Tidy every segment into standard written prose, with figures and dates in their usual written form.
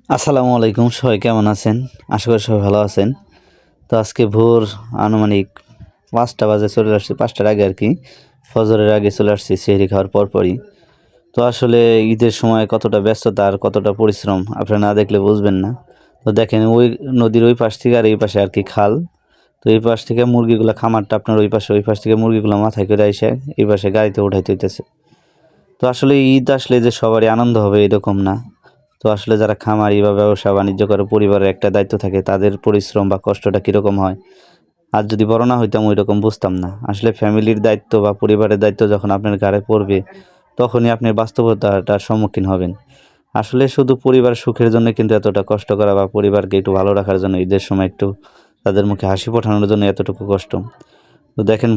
আসসালামু আলাইকুম, সবাই কেমন আছেন? আশা করি সবাই ভালো আছেন। তো আজকে ভোর আনুমানিক ৫টা বাজে চলে আসছি, ৫টার আগে আর কি। ফজরের আগে চলে আসছি সেহরি খাওয়ার পরপরই। তো আসলে ঈদের সময় কতটা ব্যস্ততা আর কতটা পরিশ্রম আপনারা না দেখলে বুঝবেন না। তো দেখেন ওই নদীর ওই পাশ থেকে আর এই পাশে আর কি খাল। তো এই পাশ থেকে মুরগিগুলো খামারটা আপনার ওই পাশে, ওই পাশ থেকে মুরগিগুলো মাথায় করে এসে এই পাশে গাড়িতে উঠাইতে হইতেছে। তো আসলে ঈদ আসলে যে সবারই আনন্দ হবে এরকম না। তো আসলে যারা খামারি বা ব্যবসা বাণিজ্য করে পরিবারের একটা দায়িত্ব থাকে, তাদের পরিশ্রম বা কষ্টটা কীরকম হয় আর যদি বড় না হইতাম ওই রকম বুঝতাম না। আসলে ফ্যামিলির দায়িত্ব বা পরিবারের দায়িত্ব যখন আপনার ঘাড়ে পড়বে তখনই আপনি বাস্তবতাটার সম্মুখীন হবেন। আসলে শুধু পরিবার সুখের জন্য কিন্তু এতটা কষ্ট করা বা পরিবারকে একটু ভালো রাখার জন্য ঈদের সময় একটু তাদের মুখে হাসি ফোটানোর জন্য এতটুকু কষ্ট। তো দেখেন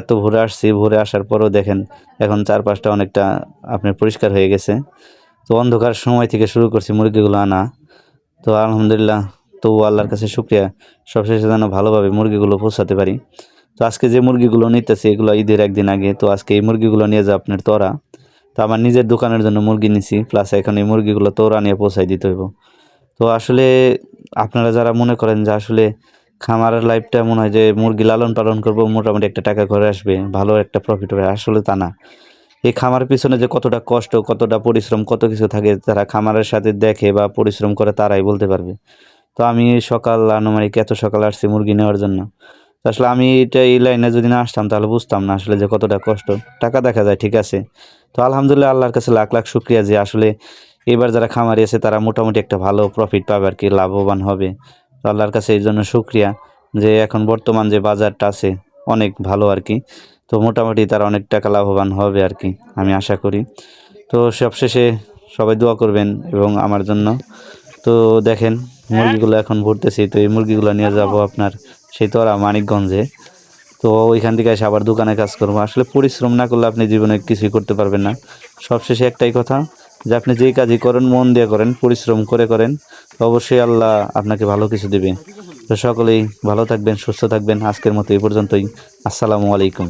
এত ভোরে আসছি, ভোরে আসার পরও দেখেন এখন চারপাশটা অনেকটা আপনার পরিষ্কার হয়ে গেছে। তো অন্ধকার সময় থেকে শুরু করছি মুরগিগুলো আনা। তো আলহামদুলিল্লাহ, তবুও আল্লাহর কাছে শুকরিয়া, সবশেষে যেন ভালোভাবে মুরগিগুলো পৌঁছাতে পারি। তো আজকে যে মুরগিগুলো নিতেছি এগুলো ঈদের একদিন আগে, তো আজকে এই মুরগিগুলো নিয়ে যাও আপনার তোরা। তো আমার নিজের দোকানের জন্য মুরগি নিছি, প্লাস এখন এই মুরগিগুলো তোরা নিয়ে পৌঁছাই দিতে হইব। তো আসলে আপনারা যারা মনে করেন যে আসলে খামারের লাইফটা মনে হয় যে মুরগি লালন পালন করবো, মোটামুটি একটা টাকা ঘরে আসবে, ভালো একটা প্রফিট হবে, আসলে তা না। এই খামার পিছনে যে কতটা কষ্ট, কতটা পরিশ্রম, কত কিছু থাকে, যারা খামারের সাথে দেখে বা পরিশ্রম করে তারাই বলতে পারবে। তো আমি সকাল আনুমানিক এত সকালে আসছি মুরগি নেওয়ার জন্য। তো আসলে আমি এই লাইনে যদি না আসতাম তাহলে বুঝতাম না আসলে যে কতটা কষ্ট। টাকা দেখা যায় ঠিক আছে। তো আলহামদুলিল্লাহ, আল্লাহর কাছে লাখ লাখ শুকরিয়া যে আসলে এবার যারা খামারি আছে তারা মোটামুটি একটা ভালো প্রফিট পাবে আর কি, লাভবান হবে। তো আল্লাহর কাছে এই জন্য শুকরিয়া যে এখন বর্তমান যে বাজারটা আছে অনেক ভালো আর কি। তো মোটামুটি তারা অনেক টাকা লাভবান হবে আর কি, আমি আশা করি। তো সবশেষে সবাই দোয়া করবেন এবং আমার জন্য। তো দেখেন মুরগিগুলো এখন ভরতেছি, তো এই মুরগিগুলো নিয়ে যাব আপনার সেই তোরা মানিকগঞ্জে। তো ওইখান থেকে এসে আবার দোকানে কাজ করবো। আসলে পরিশ্রম না করলে আপনি জীবনে কিছুই করতে পারবেন না। সবশেষে একটাই কথা, যে আপনি যেই কাজই করেন মন দিয়ে করেন, পরিশ্রম করে করেন, তো অবশ্যই আল্লাহ আপনাকে ভালো কিছু দিবে। তো সকলেই ভালো থাকবেন, সুস্থ থাকবেন। আজকের মতো এই পর্যন্তই। আসসালামু আলাইকুম।